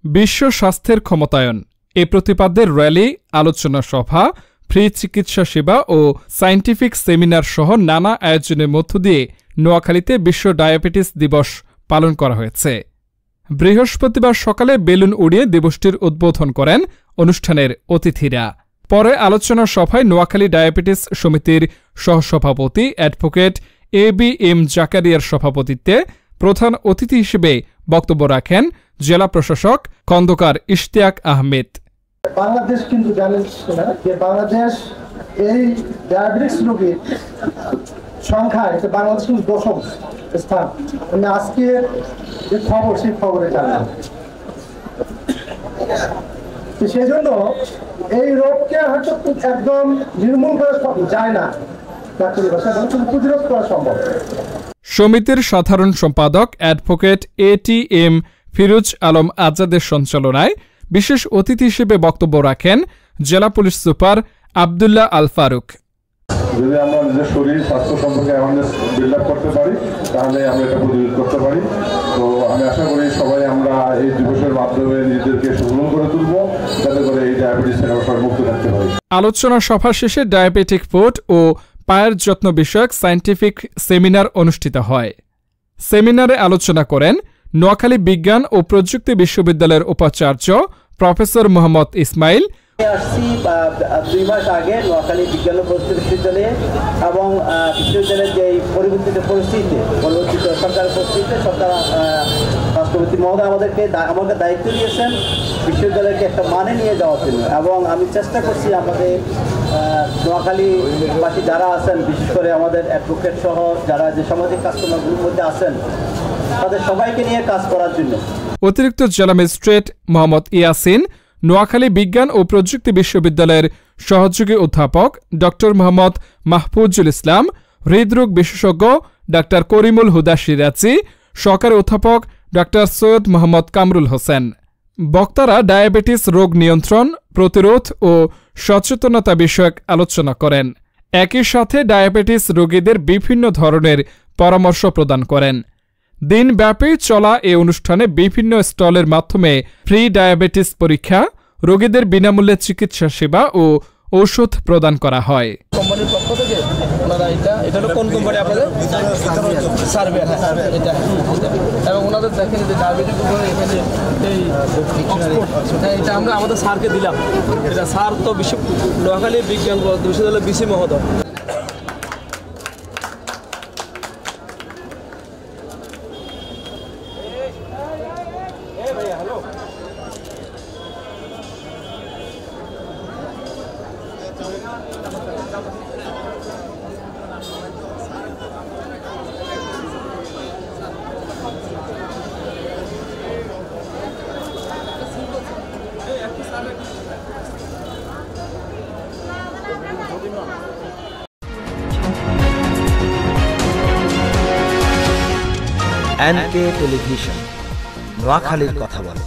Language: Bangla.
বিশ্ব স্বাস্থ্যের ক্ষমতায়ন এ প্রতিপাদ্যের র্যালি, আলোচনা সভা, ফ্রি চিকিৎসা সেবা ও সায়েন্টিফিক সেমিনার সহ নানা আয়োজনের মধ্য দিয়ে নোয়াখালীতে বিশ্ব ডায়াবেটিস দিবস পালন করা হয়েছে। বৃহস্পতিবার সকালে বেলুন উড়িয়ে দিবসটির উদ্বোধন করেন অনুষ্ঠানের অতিথিরা। পরে আলোচনা সভায় নোয়াখালী ডায়াবেটিস সমিতির সহসভাপতি অ্যাডভোকেট এ.বি.এম. জাকারিয়ার সভাপতিত্বে প্রধান অতিথি হিসেবে বক্তব্য রাখেন জেলা প্রশাসক খন্দকার ইশতিয়াক আহমেদ। বাংলাদেশ কিন্তু জানেন যে বাংলাদেশ এই ডায়াবেটিস রোগীর সংখ্যায় বাংলাদেশ কিন্তু দশম স্থান। মানে আজকে যে খবর সেই খবরে জানেন, সেই জন্য এই রোগকে হয়তো একদম নির্মূল করা যায় না, প্রতিরোধ করা সম্ভব। সমিতির সাধারণ সম্পাদক অ্যাডভোকেট এ.টি.এম. ফিরোজ আলম আজাদের সঞ্চালনায় বিশেষ অতিথি হিসেবে বক্তব্য রাখেন জেলা পুলিশ সুপার আব্দুল্লাহ আল ফারুক। যদি আমরা নিজের শরীর স্বাস্থ্য সম্পর্কে অ্যাওয়ারনেস বিল্ড আপ করতে পারি তাহলে আমরা এটা প্রতিরোধ করতে পারি। তো আমি আশা করি সবাই আমরা এই দিবসের মাধ্যমে নিজেদেরকে সচেতন করে তুলব, যাতে করে এই ডায়াবেটিস থেকে আমরা মুক্ত থাকতে পারি। আলোচনা সভা শেষে ডায়াবেটিক ফুড ও পায়ের যত্ন বিষয়ক সায়েন্টিফিক সেমিনার অনুষ্ঠিত হয়। সেমিনারে আলোচনা করেন নোয়াখালী বিজ্ঞান ও প্রযুক্তি বিশ্ববিদ্যালয়ের উপাচার্য প্রফেসর মোহাম্মদ ইসমাইল। আসছি 2 মাস আগে নোয়াখালী বিজ্ঞান ও প্রযুক্তি বিশ্ববিদ্যালয়ে, এবং বিশ্ববিদ্যালয়ের যে পরিবর্তিত সরকারের পরিস্থিতিতে সরকার রাষ্ট্রপতি মহোদয় আমাকে দায়িত্ব দিয়েছেন বিশ্ববিদ্যালয়কে একটা মানে নিয়ে যাওয়ার জন্য, এবং আমি চেষ্টা করছি আমাদের নোয়াখালীবাসী যারা আছেন, বিশেষ করে আমাদের অ্যাডভোকেট সহ যারা যে সামাজিক কাজকর্মগুলোর মধ্যে আছেন তাদের সবাইকে নিয়ে কাজ করার জন্য। অতিরিক্ত জেলা ম্যাজিস্ট্রেট মোহাম্মদ ইয়াসিন, নোয়াখালী বিজ্ঞান ও প্রযুক্তি বিশ্ববিদ্যালয়ের সহযোগী অধ্যাপক ড মোহাম্মদ মাহফুজুল ইসলাম, হৃদরোগ বিশেষজ্ঞ ড করিমুল হুদা সিরাজি, সহকারী অধ্যাপক ড সৈয়দ মোহাম্মদ কামরুল হোসেন। বক্তারা ডায়াবেটিস রোগ নিয়ন্ত্রণ, প্রতিরোধ ও সচেতনতা বিষয়ক আলোচনা করেন। একই সাথে ডায়াবেটিস রোগীদের বিভিন্ন ধরনের পরামর্শ প্রদান করেন। দিনব্যাপী চলা এ অনুষ্ঠানে বিভিন্ন স্টলের মাধ্যমে ফ্রি ডায়াবেটিস পরীক্ষা, রোগীদের বিনামূল্যে চিকিৎসা সেবা ও ঔষধ প্রদান করা হয়। কোম্পানির পক্ষ থেকে ওনারা এটা হলো কোন কোম্পানি আপনাদের সার্ভে, এবং ওনাদের দেখেন যে ডায়াবেটিস উপরে এখানে এই এটা আমরা আমাদের স্যারকে দিলাম। এটা স্যার তো নোয়াখালী বিজ্ঞান বিশ্ববিদ্যালয়ের বিসি মহোদয়। এনকে টেলিভিশন, নোয়াখালীর কথা বলে।